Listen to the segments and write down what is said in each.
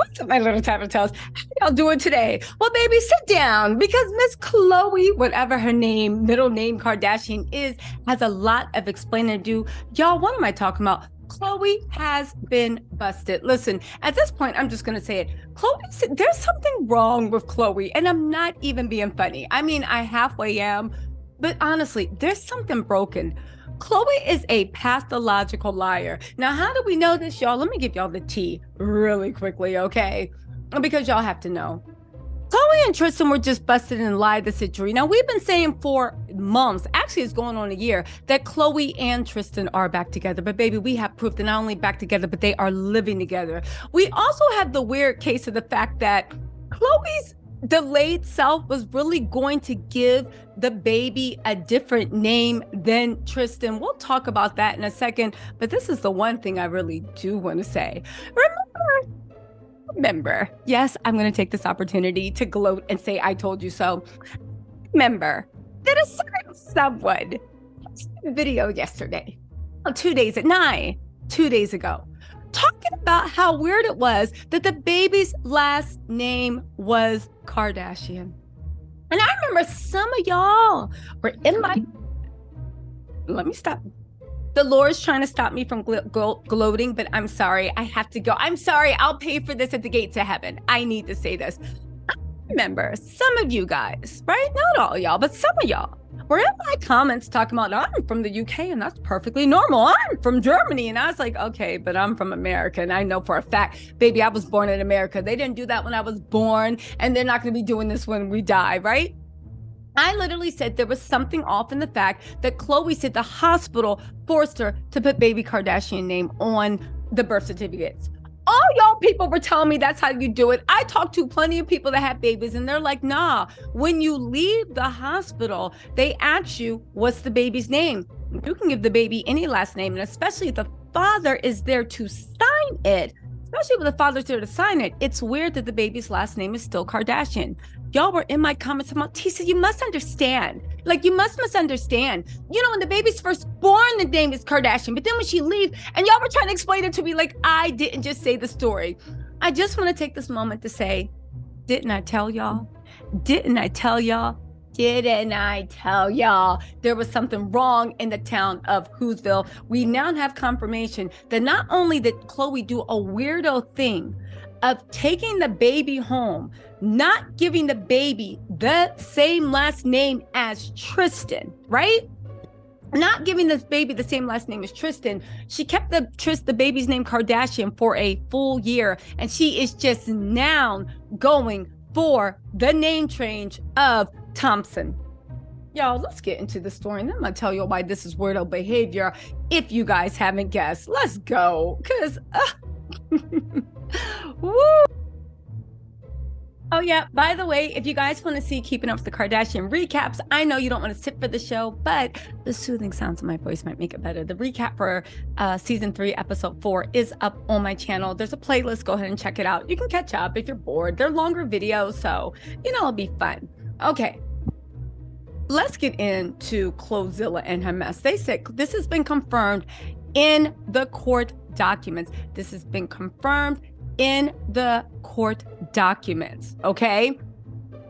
What's up, my little TisaTellss? How y'all doing today? Well, baby, sit down because Miss Khloe, whatever her name, middle name Kardashian is, has a lot of explaining to do. Y'all, what am I talking about? Khloe has been busted. Listen, at this point, I'm just going to say it. There's something wrong with Khloe, and I'm not even being funny. I mean, I halfway am, but honestly, there's something broken. Khloe is a pathological liar. Now, how do we know this, y'all? Let me give y'all the tea really quickly, okay? Because y'all have to know. Khloe and Tristan were just busted and lied the situation. Now, we've been saying for months, actually it's going on a year, that Khloe and Tristan are back together. But baby, we have proof they're not only back together, but they are living together. We also have the weird case of the fact that Khloe's delayed self was really going to give the baby a different name than Tristan. We'll talk about that in a second, but this is the one thing I really do want to say. Remember, yes, I'm going to take this opportunity to gloat and say I told you so. Remember that a certain someone posted a video yesterday, 2 days ago, talking about how weird it was that the baby's last name was Kardashian. And I remember some of y'all were in my... Let me stop. The Lord's trying to stop me from gloating, but I'm sorry. I have to go. I'm sorry. I'll pay for this at the gates of heaven. I need to say this. I remember some of you guys, right? Not all y'all, but some of y'all were in my comments talking about, I'm from the UK and that's perfectly normal. I'm from Germany. And I was like, okay, but I'm from America. And I know for a fact, baby, I was born in America. They didn't do that when I was born, and they're not going to be doing this when we die, right? I literally said there was something off in the fact that Khloe said the hospital forced her to put baby Kardashian name on the birth certificates. All y'all people were telling me that's how you do it. I talked to plenty of people that have babies and they're like, nah, when you leave the hospital, they ask you, what's the baby's name? You can give the baby any last name, and especially if the father is there to sign it, especially if the father's there to sign it, it's weird that the baby's last name is still Kardashian. Y'all were in my comments about, Tisa, you must understand. Like, you must understand. You know, when the baby's first born, the name is Kardashian. But then when she leaves, and y'all were trying to explain it to me like I didn't just say the story. I just want to take this moment to say, didn't I tell y'all? Didn't I tell y'all? Didn't I tell y'all there was something wrong in the town of Whoville? We now have confirmation that not only did Khloe do a weirdo thing of taking the baby home, not giving the baby the same last name as Tristan, right? Not giving this baby the same last name as Tristan. She kept the baby's name Kardashian for a full year, and she is just now going for the name change of Thompson. Y'all, let's get into the story, and then I'm gonna tell you why this is weirdo behavior if you guys haven't guessed. Let's go, because woo. Oh yeah, by the way, if you guys want to see Keeping Up with the Kardashian recaps, I know you don't want to sit for the show, but the soothing sounds of my voice might make it better. The recap for season 3, episode 4 is up on my channel. There's a playlist. Go ahead and check it out. You can catch up if you're bored. They're longer videos, so, you know, it'll be fun. Okay. Let's get into Khloezilla and her mess. They said this has been confirmed in the court documents. This has been confirmed in the court documents, okay?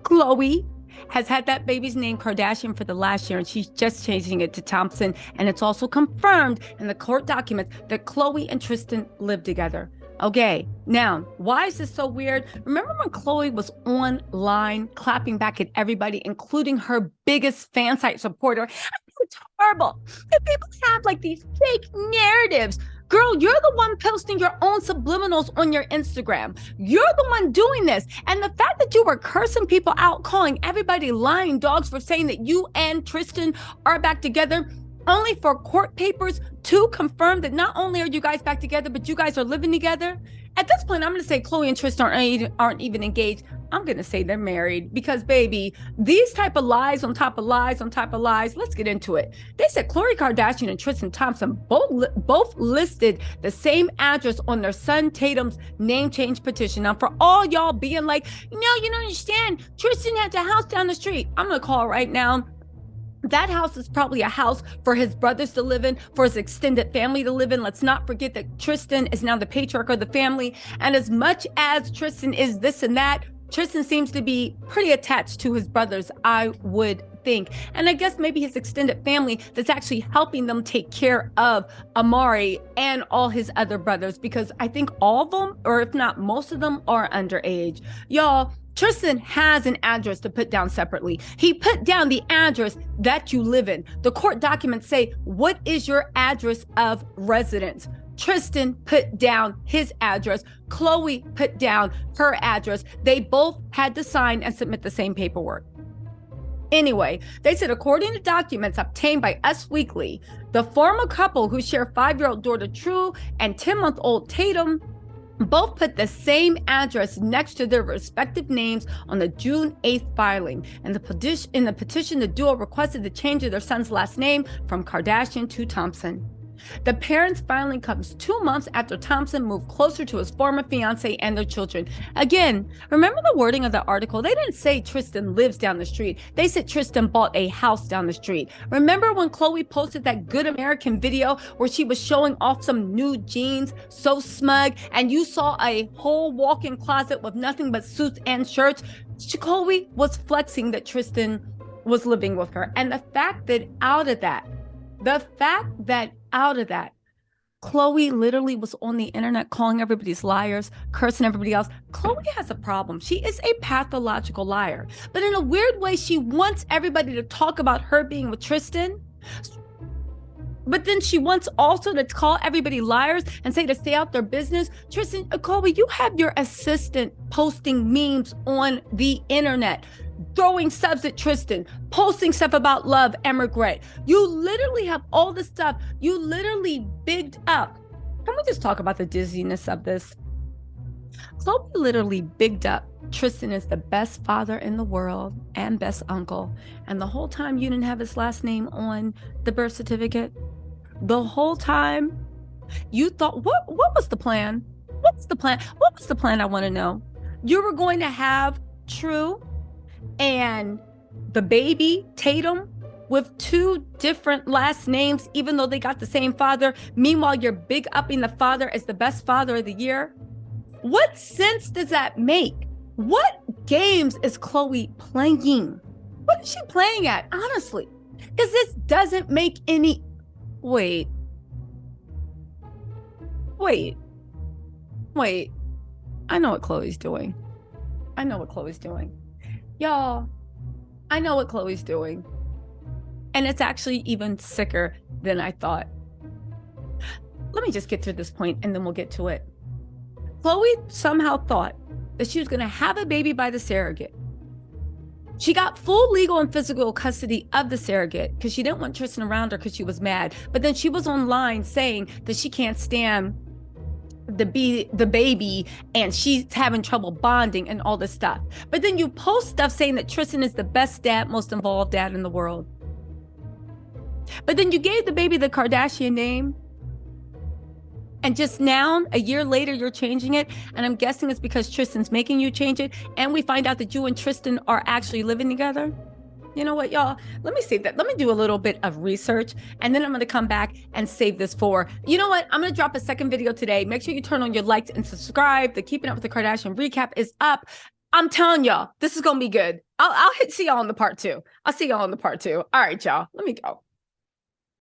Khloe has had that baby's name Kardashian for the last year, and she's just changing it to Thompson. And it's also confirmed in the court documents that Khloe and Tristan live together. Okay, now, why is this so weird? Remember when Khloe was online clapping back at everybody, including her biggest fan site supporter? I think it's horrible that people have like these fake narratives. Girl, you're the one posting your own subliminals on your Instagram. You're the one doing this. And the fact that you were cursing people out, calling everybody lying dogs for saying that you and Tristan are back together, only for court papers to confirm that not only are you guys back together, but you guys are living together. At this point, I'm going to say Khloe and Tristan aren't even engaged. I'm going to say they're married because, baby, these type of lies on top of lies on top of lies. Let's get into it. They said Khloe Kardashian and Tristan Thompson both listed the same address on their son Tatum's name change petition. Now, for all y'all being like, no, you don't understand. Tristan has a house down the street. I'm going to call right now. That house is probably a house for his brothers to live in, for his extended family to live in. Let's not forget that Tristan is now the patriarch of the family. And as much as Tristan is this and that, Tristan seems to be pretty attached to his brothers, I would think. And I guess maybe his extended family that's actually helping them take care of Amari and all his other brothers, because I think all of them, or if not most of them, are underage. Y'all, Tristan has an address to put down separately. He put down the address that you live in. The court documents say, what is your address of residence? Tristan put down his address. Khloe put down her address. They both had to sign and submit the same paperwork. Anyway, they said, according to documents obtained by Us Weekly, the former couple who share 5-year-old daughter True and 10-month-old Tatum both put the same address next to their respective names on the June 8th filing. And in the petition, the duo requested the change of their son's last name from Kardashian to Thompson. The parents' filing comes 2 months after Thompson moved closer to his former fiance and their children. Again, remember the wording of the article? They didn't say Tristan lives down the street. They said Tristan bought a house down the street. Remember when Khloe posted that Good American video where she was showing off some new jeans, so smug, and you saw a whole walk-in closet with nothing but suits and shirts? Khloe was flexing that Tristan was living with her. And the fact that out of that, Khloe literally was on the internet calling everybody's liars, cursing everybody else. Khloe has a problem. She is a pathological liar. But in a weird way, she wants everybody to talk about her being with Tristan. But then she wants also to call everybody liars and say to stay out their business. Tristan, Khloe, you have your assistant posting memes on the internet, throwing subs at Tristan, posting stuff about love and regret. You literally have all this stuff. You literally bigged up. Can we just talk about the dizziness of this? Khloe literally bigged up Tristan is the best father in the world and best uncle. And the whole time you didn't have his last name on the birth certificate. The whole time you thought, what was the plan? What's the plan? What was the plan? I want to know. You were going to have True and the baby Tatum with 2 different last names, even though they got the same father. Meanwhile, you're big upping the father as the best father of the year. What sense does that make? What games is Khloe playing? What is she playing at, honestly? Because this doesn't make any... Wait. I know what Khloe's doing. Y'all, I know what Khloe's doing. And it's actually even sicker than I thought. Let me just get to this point and then we'll get to it. Khloe somehow thought that she was going to have a baby by the surrogate. She got full legal and physical custody of the surrogate because she didn't want Tristan around her because she was mad. But then she was online saying that she can't stand the baby and she's having trouble bonding and all this stuff. But then you post stuff saying that Tristan is the best dad, most involved dad in the world. But then you gave the baby the Kardashian name. And just now, a year later, you're changing it. And I'm guessing it's because Tristan's making you change it. And we find out that you and Tristan are actually living together. You know what, y'all? Let me save that. Let me do a little bit of research. And then I'm going to come back and save this for, you know what? I'm going to drop a second video today. Make sure you turn on your likes and subscribe. The Keeping Up with the Kardashian recap is up. I'm telling y'all, this is going to be good. I'll see y'all on the part 2. I'll see y'all on the part 2. All right, y'all. Let me go.